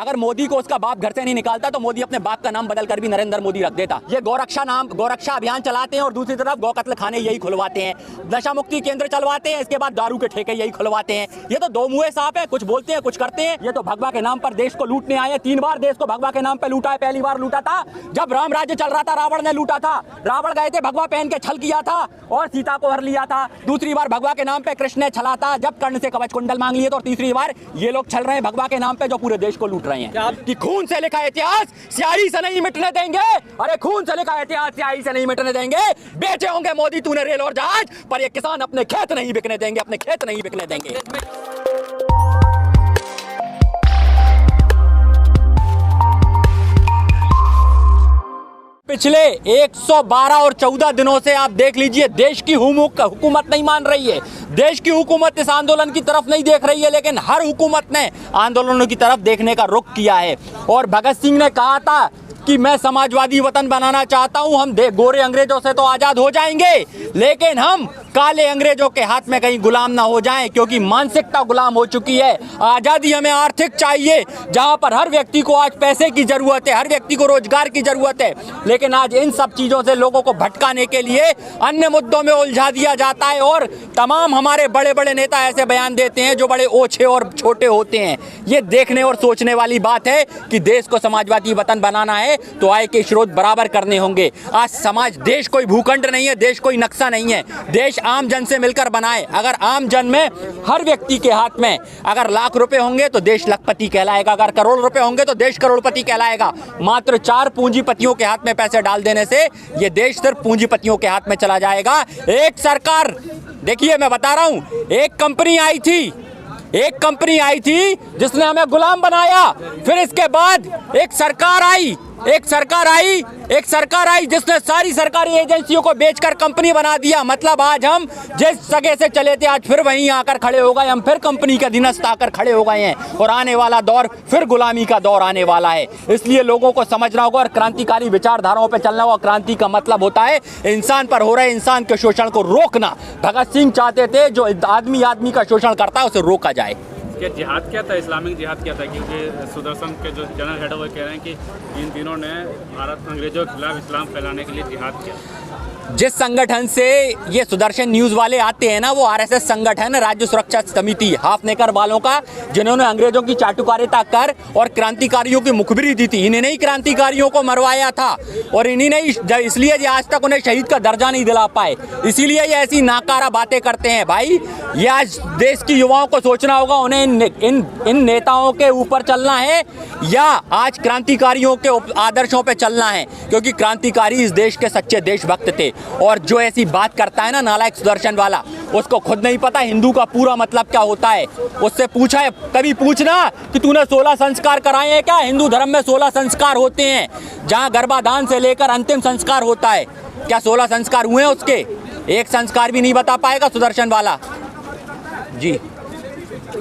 अगर मोदी को उसका बाप घर से नहीं निकालता तो मोदी अपने बाप का नाम बदल कर भी नरेंद्र मोदी रख देता। ये गौरक्षा अभियान चलाते हैं और दूसरी तरफ गौ कत्ल खाने यही खुलवाते हैं, नशा मुक्ति केंद्र चलवाते हैं, इसके बाद दारू के ठेके यही खुलवाते हैं। ये तो दो मुँहे सांप है, कुछ बोलते हैं कुछ करते हैं। ये तो भगवा के नाम पर देश को लूटने आए। 3 बार देश को भगवा के नाम पर लूटा है। पहली बार लूटा था जब राम राज्य चल रहा था, रावण ने लूटा था। रावण गए थे, भगवा पहन के छल किया था और सीता को हर लिया था। दूसरी बार भगवा के नाम पे कृष्ण ने छला था जब कर्ण से कवच कुंडल मांग लिए थे। और तीसरी बार ये लोग छल रहे हैं भगवा के नाम पे जो पूरे देश को लूट रहे हैं। कि खून से लिखा इतिहास स्याही से नहीं मिटने देंगे। अरे खून से लिखा इतिहास स्याही से नहीं मिटने देंगे। बेचे होंगे मोदी तूने रेल और जहाज, पर ये किसान अपने खेत नहीं बिकने देंगे, अपने खेत नहीं बिकने देंगे। पिछले 112 और 14 दिनों से आप देख लीजिए देश की हुकूमत नहीं मान रही है। देश की हुकूमत इस आंदोलन की तरफ नहीं देख रही है, लेकिन हर हुकूमत ने आंदोलनों की तरफ देखने का रुख किया है। और भगत सिंह ने कहा था कि मैं समाजवादी वतन बनाना चाहता हूं। हम गोरे अंग्रेजों से तो आज़ाद हो जाएंगे, लेकिन हम काले अंग्रेजों के हाथ में कहीं गुलाम ना हो जाएं, क्योंकि मानसिकता गुलाम हो चुकी है। आज़ादी हमें आर्थिक चाहिए, जहां पर हर व्यक्ति को आज पैसे की ज़रूरत है, हर व्यक्ति को रोजगार की ज़रूरत है। लेकिन आज इन सब चीज़ों से लोगों को भटकाने के लिए अन्य मुद्दों में उलझा दिया जाता है। और तमाम हमारे बड़े बड़े नेता ऐसे बयान देते हैं जो बड़े ओछे और छोटे होते हैं। ये देखने और सोचने वाली बात है कि देश को समाजवादी वतन बनाना है तो आय के स्रोत बराबर करने होंगे। आज देश कोई भूखंड नहीं है, देश कोई नक्शा नहीं है। देश आम जन से मिलकर बनाए। अगर आम जन में हर व्यक्ति के हाथ में अगर लाख रुपए होंगे तो देश लखपति कहलाएगा, अगर करोड़ रुपए होंगे तो देश करोड़पति कहलाएगा। मात्र 4 पूंजीपतियों के हाथ में पैसे डाल देने से ये देश सिर्फ पूंजीपतियों के हाथ में चला जाएगा। एक सरकार, देखिए मैं बता रहा हूं, एक कंपनी आई थी जिसने हमें गुलाम बनाया। फिर इसके बाद एक सरकार आई जिसने सारी सरकारी एजेंसियों को बेचकर कंपनी बना दिया। मतलब आज हम जिस जगह से चले थे आज फिर वहीं आकर खड़े हो गए। हम फिर कंपनी के अधीनस्थ आकर खड़े हो गए हैं और आने वाला दौर फिर गुलामी का दौर आने वाला है। इसलिए लोगों को समझना होगा और क्रांतिकारी विचारधाराओं पर चलना होगा। क्रांति का मतलब होता है इंसान पर हो रहे इंसान के शोषण को रोकना। भगत सिंह चाहते थे जो आदमी का शोषण करता है उसे रोका जाए। जिहाद क्या था, इस्लामिक जिहाद क्या था? क्योंकि सुदर्शन के जो जनरल हेड वो कह रहे हैं कि इन तीनों ने भारत अंग्रेजों के खिलाफ इस्लाम फैलाने के लिए जिहाद किया। जिस संगठन से ये सुदर्शन न्यूज़ वाले आते हैं ना, वो आरएसएस संगठन राज्य सुरक्षा समिति हाफनेकर वालों का, जिन्होंने अंग्रेजों की चाटुकारिता कर और क्रांतिकारियों की मुखबिरी दी थी। इन्हीं ने ही क्रांतिकारियों को मरवाया था और इन्हीं ने इसलिए आज तक उन्हें शहीद का दर्जा नहीं दिला पाए। इसीलिए ये ऐसी नाकारा बातें करते हैं। भाई ये आज देश की युवाओं को सोचना होगा, उन्हें इन नेताओं के ऊपर चलना है या आज क्रांतिकारियों के आदर्शों पर चलना है, क्योंकि क्रांतिकारी इस देश के सच्चे देशभक्त थे। और जो ऐसी बात करता है ना नालायक सुदर्शन वाला, उसको खुद नहीं पता हिंदू का पूरा मतलब क्या होता है। उससे पूछा है, कभी पूछना कि तूने 16 संस्कार कराए हैं क्या? हिंदू धर्म में 16 संस्कार होते हैं, जहां गर्भाधान से लेकर अंतिम संस्कार होता है। क्या 16 संस्कार हुए हैं उसके? एक संस्कार भी नहीं बता पाएगा सुदर्शन वाला जी।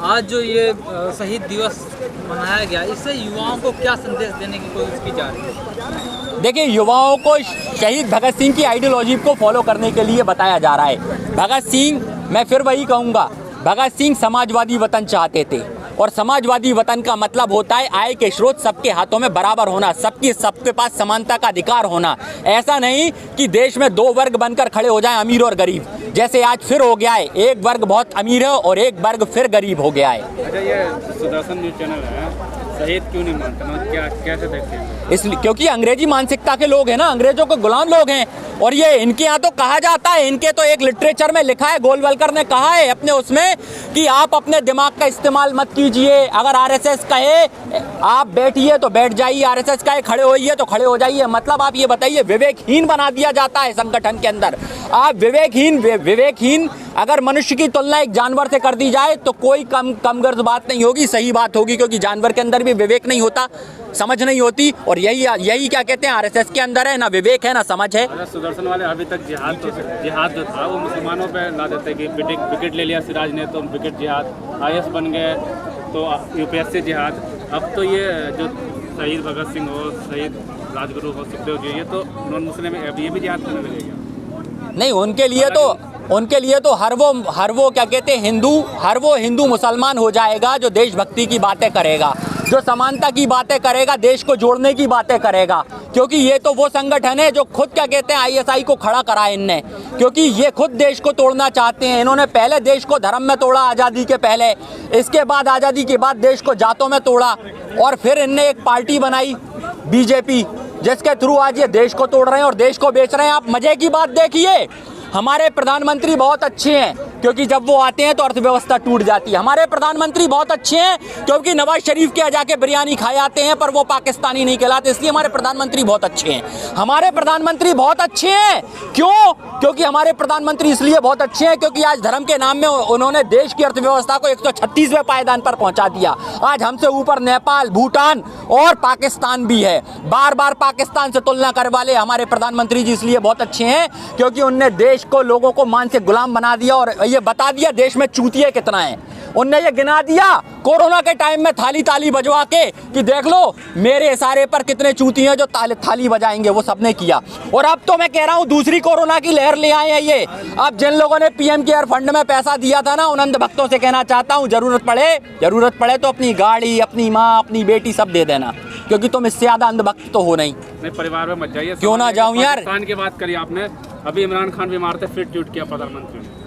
आज जो ये शहीद दिवस मनाया गया, इससे युवाओं को क्या संदेश देने की कोशिश की जा रही है? देखिए, युवाओं को शहीद भगत सिंह की आइडियोलॉजी को फॉलो करने के लिए बताया जा रहा है। भगत सिंह, मैं फिर वही कहूँगा, भगत सिंह समाजवादी वतन चाहते थे और समाजवादी वतन का मतलब होता है आय के स्रोत सबके हाथों में बराबर होना, सबके पास समानता का अधिकार होना। ऐसा नहीं कि देश में 2 वर्ग बनकर खड़े हो जाएं, अमीर और गरीब, जैसे आज फिर हो गया है। एक वर्ग बहुत अमीर है और एक वर्ग फिर गरीब हो गया है। अच्छा, ये सुदर्शन न्यूज़ चैनल है, शहीद क्यों नहीं मानते? कैसे देखते हैं? इसलिए क्योंकि अंग्रेजी मानसिकता के लोग हैं ना, अंग्रेजों के गुलाम लोग हैं। और ये इनके यहाँ तो कहा जाता है, इनके तो एक लिटरेचर में लिखा है, गोलवलकर ने कहा है अपने उसमें कि आप अपने दिमाग का इस्तेमाल मत कीजिए। अगर आरएसएस कहे आप बैठिए तो बैठ जाइए, आरएसएस कहे खड़े होइए तो खड़े हो जाइए। मतलब आप ये बताइए, विवेकहीन बना दिया जाता है संगठन के अंदर। आप विवेकहीन अगर मनुष्य की तुलना एक जानवर से कर दी जाए तो कोई कमगर्ज बात नहीं होगी, सही बात होगी, क्योंकि जानवर के अंदर भी विवेक नहीं होता, समझ नहीं होती। और यही क्या कहते हैं, आरएसएस के अंदर है ना विवेक है ना समझ है। सुदर्शन वाले अभी तक जिहाद जो था वो मुसलमानों पे ला देते कि विकेट ले लिया सिराज ने तो विकेट जिहाद, आईएएस बन गए तो यूपीएससी जिहाद। अब तो ये जो शहीद भगत सिंह हो, शहीद राजगुरु हो, सुखदेव जी, ये तो नॉन मुस्लिम है, अब ये भी जिहाद करने लगेगा? नहीं, उनके लिए तो हर वो क्या कहते हैं, हर वो हिंदू मुसलमान हो जाएगा जो देशभक्ति की बातें करेगा। जो समानता की बातें करेगा, देश को जोड़ने की बातें करेगा, क्योंकि ये तो वो संगठन है जो खुद क्या कहते हैं आईएसआई को खड़ा करा इनने, क्योंकि ये खुद देश को तोड़ना चाहते हैं। इन्होंने पहले देश को धर्म में तोड़ा आज़ादी के पहले, इसके बाद आज़ादी के बाद देश को जातों में तोड़ा, और फिर इनने एक पार्टी बनाई बीजेपी, जिसके थ्रू आज ये देश को तोड़ रहे हैं और देश को बेच रहे हैं। आप मजे की बात देखिए, हमारे प्रधानमंत्री बहुत अच्छे हैं, क्योंकि जब वो आते हैं तो अर्थव्यवस्था टूट जाती है। हमारे प्रधानमंत्री बहुत अच्छे हैं, क्योंकि नवाज शरीफ के यहाँ जाके बिरयानी खाए आते हैं, पर वो पाकिस्तानी नहीं कहलाते, इसलिए हमारे प्रधानमंत्री बहुत अच्छे हैं। हमारे प्रधानमंत्री बहुत अच्छे हैं, क्यों? क्योंकि हमारे प्रधानमंत्री इसलिए बहुत अच्छे हैं क्योंकि आज धर्म के नाम में उन्होंने देश की अर्थव्यवस्था को 136वें पायदान पर पहुंचा दिया। आज हमसे ऊपर नेपाल, भूटान और पाकिस्तान भी है। बार बार पाकिस्तान से तुलना करने वाले हमारे प्रधानमंत्री जी इसलिए बहुत अच्छे हैं क्योंकि उनने देश को, लोगों को मानसिक गुलाम बना दिया और ये बता दिया देश में चूतिए कितना है। उनने ये गिना दिया कोरोना के टाइम में थाली ताली बजवा के कि देख लो मेरे इशारे पर कितने चूती हैं जो थाली बजाएंगे, वो सबने किया। और अब तो मैं कह रहा हूँ दूसरी कोरोना की लहर ले आए हैं ये। अब जिन लोगों ने पीएम केयर फंड में पैसा दिया था ना, उन अंध भक्तों से कहना चाहता हूँ जरूरत पड़े तो अपनी गाड़ी, अपनी माँ, अपनी बेटी सब दे देना, क्योंकि तुम इससे ज्यादा अंधभक्त तो हो नहीं। परिवार में मत जाइए। क्यों ना जाऊं यार। पाकिस्तान की बात करी आपने, अभी इमरान खान बीमार थे, फिर ट्वीट किया प्रधानमंत्री ने।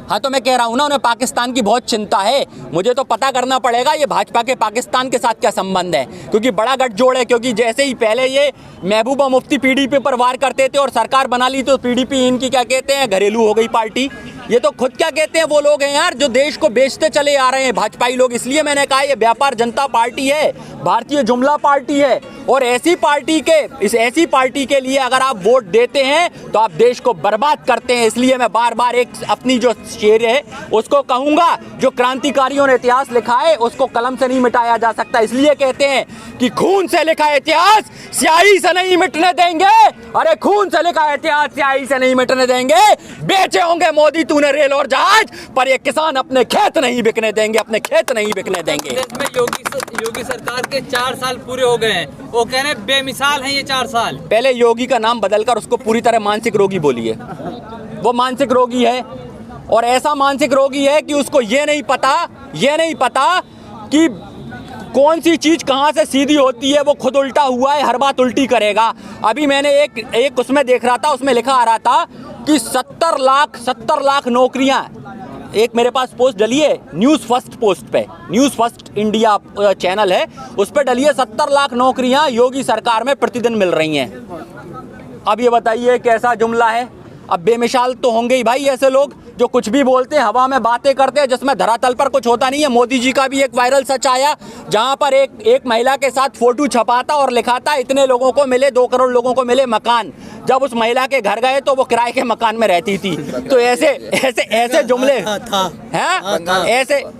हाँ तो मैं कह रहा हूँ ना, उन्हें पाकिस्तान की बहुत चिंता है। मुझे तो पता करना पड़ेगा ये भाजपा के पाकिस्तान के साथ क्या संबंध है, क्योंकि बड़ा गठजोड़ है। क्योंकि जैसे ही पहले ये महबूबा मुफ्ती पीडीपी पर वार करते थे और सरकार बना ली तो पीडीपी इनकी क्या कहते हैं घरेलू हो गई पार्टी। ये तो खुद क्या कहते हैं वो लोग हैं यार जो देश को बेचते चले आ रहे हैं, भाजपाई लोग। इसलिए मैंने कहा ये व्यापार जनता पार्टी है, भारतीय जुमला पार्टी है, और ऐसी पार्टी के लिए अगर आप वोट देते हैं तो आप देश को बर्बाद करते हैं। इसलिए मैं बार बार एक अपनी जो शेर है उसको कहूंगा, जो क्रांतिकारियों ने इतिहास लिखा है उसको कलम से नहीं मिटाया जा सकता। इसलिए कहते हैं कि खून से लिखा इतिहास स्याही से नहीं मिटने देंगे। अरे खून से लिखा इतिहास स्याही से नहीं मिटने देंगे। बेचे होंगे मोदी तूने रेल और जहाज, पर ये किसान अपने खेत नहीं बिकने देंगे, अपने खेत नहीं बिकने देंगे। देश में योगी सरकार के 4 साल पूरे हो गए हैं, वो कह रहे हैं बेमिसाल हैं ये 4 साल। पहले योगी का नाम बदलकर उसको पूरी तरह मानसिक रोगी बोलिए। वो मानसिक रोगी है, और ऐसा मानसिक रोगी है कि उसको ये नहीं पता कि कौन सी चीज कहां से सीधी होती है। वो खुद उल्टा हुआ है, हर बात उल्टी करेगा। अभी मैंने एक उसमें देख रहा था, उसमें लिखा आ रहा था कि 70 लाख नौकरियां, एक मेरे पास पोस्ट डली है न्यूज़ फर्स्ट पोस्ट पे, न्यूज़ फर्स्ट इंडिया चैनल है, उस पर डली है 70 लाख नौकरियां योगी सरकार में प्रतिदिन मिल रही हैं। अब ये बताइए कैसा जुमला है। अब बेमिसाल तो होंगे ही भाई ऐसे लोग जो कुछ भी बोलते हैं, हवा में बातें करते हैं, जिसमें धरातल पर कुछ होता नहीं है। मोदी जी का भी एक वायरल सच आया जहां पर एक महिला के साथ फोटो छपाता और लिखा था इतने लोगों को मिले, 2 करोड़ लोगों को मिले मकान। जब उस महिला के घर गए तो वो किराए के मकान में रहती थी। तो ऐसे जुमले हैं,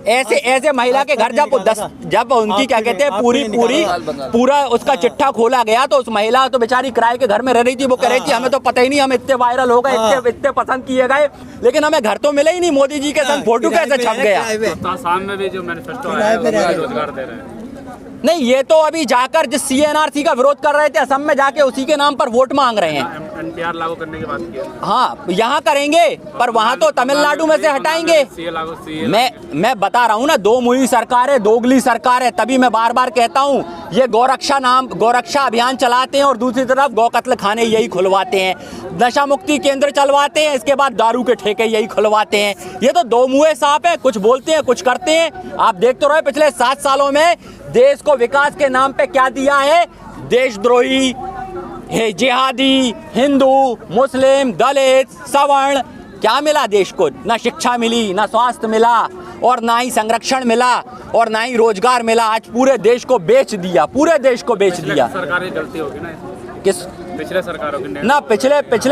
ऐसे महिला के घर जब उनकी क्या कहते हैं पूरा उसका चिट्ठा खोला गया तो उस महिला तो बेचारी किराए के घर में रह रही थी। वो कह रही थी हमें तो पता ही नहीं, हम इतने वायरल हो गए, इतने पसंद किए गए, लेकिन हमें घर तो मिले ही नहीं। मोदी जी के संग फोटो कैसे छप गया। आसाम में भी जो मैनिफेस्टो आया है रोजगार दे रहे हैं। नहीं, ये तो अभी जाकर जिस सीएनआरसी का विरोध कर रहे थे असम में जाके उसी के नाम पर वोट मांग रहे हैं। एनपीआर लागू करने की बात की है। हाँ, यहाँ करेंगे पर वहाँ तो तमिलनाडु में से हटाएंगे। मैं बता रहा हूँ ना, 2 मुही सरकार है, दोगली सरकार है। तभी मैं बार बार कहता हूँ ये गौरक्षा अभियान चलाते हैं और दूसरी तरफ गौकत्ल खाने यही खुलवाते हैं, नशा मुक्ति केंद्र चलवाते हैं, इसके बाद दारू के ठेके यही खुलवाते हैं। ये तो 2 मुँहे सांप है, कुछ बोलते हैं कुछ करते हैं। आप देखते रहे पिछले 7 सालों में देश को विकास के नाम पे क्या दिया है। देशद्रोही, जिहादी, हिंदू, मुस्लिम, दलित, सवर्ण, क्या मिला देश को? ना शिक्षा मिली, ना स्वास्थ्य मिला, और ना ही संरक्षण मिला, और ना ही रोजगार मिला। आज पूरे देश को बेच दिया, पूरे देश को बेच दिया। सरकार की गलती होगी ना, किस पिछले सरकारों की ना पिछले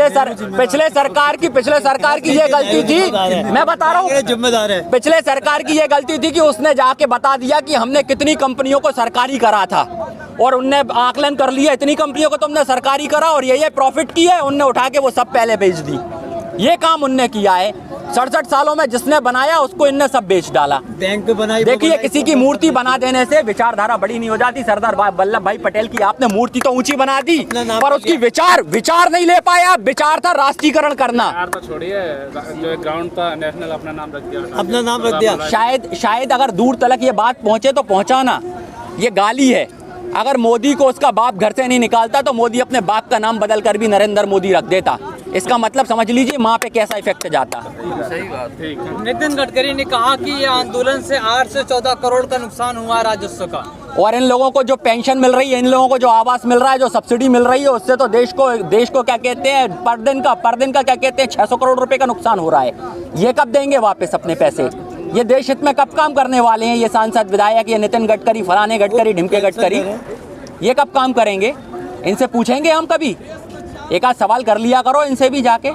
सरकार की ये गलती थी। मैं बता रहा हूँ जिम्मेदार है। पिछले सरकार की ये गलती थी कि उसने जाके बता दिया कि हमने कितनी कंपनियों को सरकारी करा था, और उनने आकलन कर लिया इतनी कंपनियों को तुमने सरकारी करा और ये प्रॉफिट की है, उनने उठा के वो सब पहले बेच दी। ये काम उनने किया है। 67 सालों में जिसने बनाया उसको इनने सब बेच डाला। बैंक बनाई। देखिए, किसी की मूर्ति बना देने से विचारधारा बड़ी नहीं हो जाती। सरदार वल्लभ भाई पटेल की आपने मूर्ति तो ऊंची बना दी, पर उसकी विचार नहीं ले पाया। विचार था राष्ट्रीयकरण करना। तो छोड़िए, जो ग्राउंड था नेशनल अपना नाम रख दिया। अपना नाम रख दिया। शायद अगर दूर तक ये बात पहुंचे तो पहुंचाना, ये गाली है। अगर मोदी को उसका बाप घर से नहीं निकालता तो मोदी अपने बाप का नाम बदल कर भी नरेंद्र मोदी रख देता। इसका मतलब समझ लीजिए माँ पे कैसा इफेक्ट जाता। सही बात। नितिन गडकरी ने कहा कि ये आंदोलन से 8 से 14 करोड़ का नुकसान हुआ राजस्व का। और इन लोगों को जो पेंशन मिल रही है, इन लोगों को जो आवास मिल रहा है, जो सब्सिडी मिल रही है, उससे तो देश को क्या कहते हैं, पर दिन का क्या कहते हैं 600 करोड़ रुपए का नुकसान हो रहा है। ये कब देंगे वापस अपने पैसे? ये देश हित में कब काम करने वाले हैं ये सांसद विधायक, ये नितिन गडकरी, फलाने गडकरी, ढिमके गडकरी, ये कब काम करेंगे? इनसे पूछेंगे हम कभी? एक आध सवाल कर लिया करो इनसे भी जाके।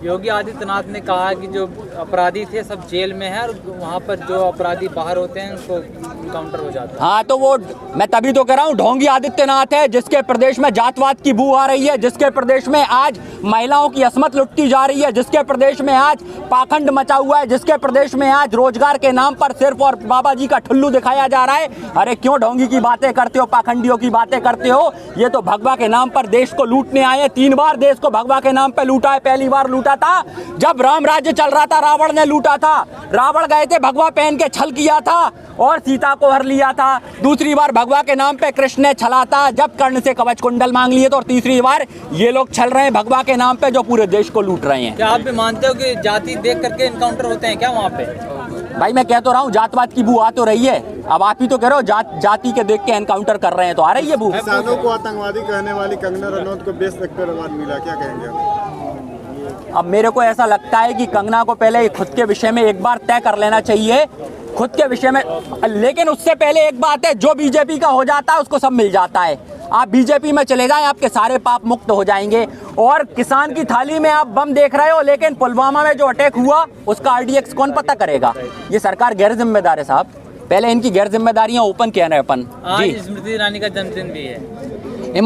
योगी आदित्यनाथ ने कहा कि जो अपराधी थे सब जेल में है और वहाँ पर जो अपराधी बाहर होते हैं उनको काउंटर हो जाता है। हाँ तो वो मैं तभी तो कह रहा हूँ ढोंगी आदित्यनाथ है, जिसके प्रदेश में जातवाद की बू आ रही है, जिसके प्रदेश में आज महिलाओं की असमत लुटती जा रही है, जिसके प्रदेश में आज पाखंड मचा हुआ है, जिसके प्रदेश में आज रोजगार के नाम पर सिर्फ और बाबा जी का ठुल्लू दिखाया जा रहा है। अरे क्यों ढोंगी की बातें करते हो, पाखंडियों की बातें करते हो? ये तो भगवा के नाम पर देश को लूटने आए। 3 बार देश को भगवा के नाम पर लूटा है। पहली बार लूटा था जब राम राज्य चल रहा था, रावण ने लूटा था। रावण गए थे, भगवा पहन के छल किया था और सीता को हर लिया था। दूसरी बार भगवा के नाम पे कृष्ण ने छला था जब कर्ण से कवच कुंडल मांग लिए थे। और तीसरी बार ये लोग छल रहे हैं भगवा के नाम पे जो पूरे देश को लूट रहे हैं। क्या आप भी मानते हो कि जाति देख करके इनकाउंटर होते हैं क्या वहाँ पे? भाई मैं कह तो रहा हूँ जातवाद की बू आ तो रही है। अब आप ही तो कह रहे हो जाति के देख के एनकाउंटर कर रहे हैं, तो आ रही है बू। किसानों को आतंकवादी कहने वाली कंगना रनौत को बेस सेक्टर अवार्ड मिला, क्या कहेंगे आप? अब मेरे को ऐसा लगता है कि कंगना को पहले खुद के विषय में एक बार तय कर लेना चाहिए, खुद के विषय में। लेकिन उससे पहले एक बात है, जो बीजेपी का हो जाता है उसको सब मिल जाता है। आप बीजेपी में चले जाएं, आपके सारे पाप मुक्त हो जाएंगे। और किसान की थाली में आप बम देख रहे हो, लेकिन पुलवामा में जो अटैक हुआ उसका आरडीएक्स कौन पता करेगा? ये सरकार गैर जिम्मेदार है साहब। पहले इनकी गैर जिम्मेदारियां ओपन किया रहे अपन। आज स्मृति ईरानी का जन्मदिन भी है।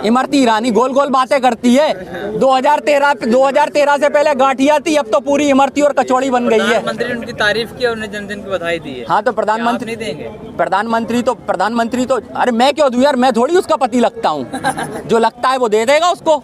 इमरती ईरानी गोल गोल बातें करती है। 2013 से पहले गांठिया थी, अब तो पूरी इमरती और कचौड़ी बन गई है। प्रधानमंत्री ने उनकी तारीफ की और उन्हें जन्मदिन की बधाई दी है। हाँ तो नहीं देंगे? प्रधानमंत्री तो अरे मैं क्यों दूं यार, मैं थोड़ी उसका पति लगता हूँ। जो लगता है वो दे देगा उसको।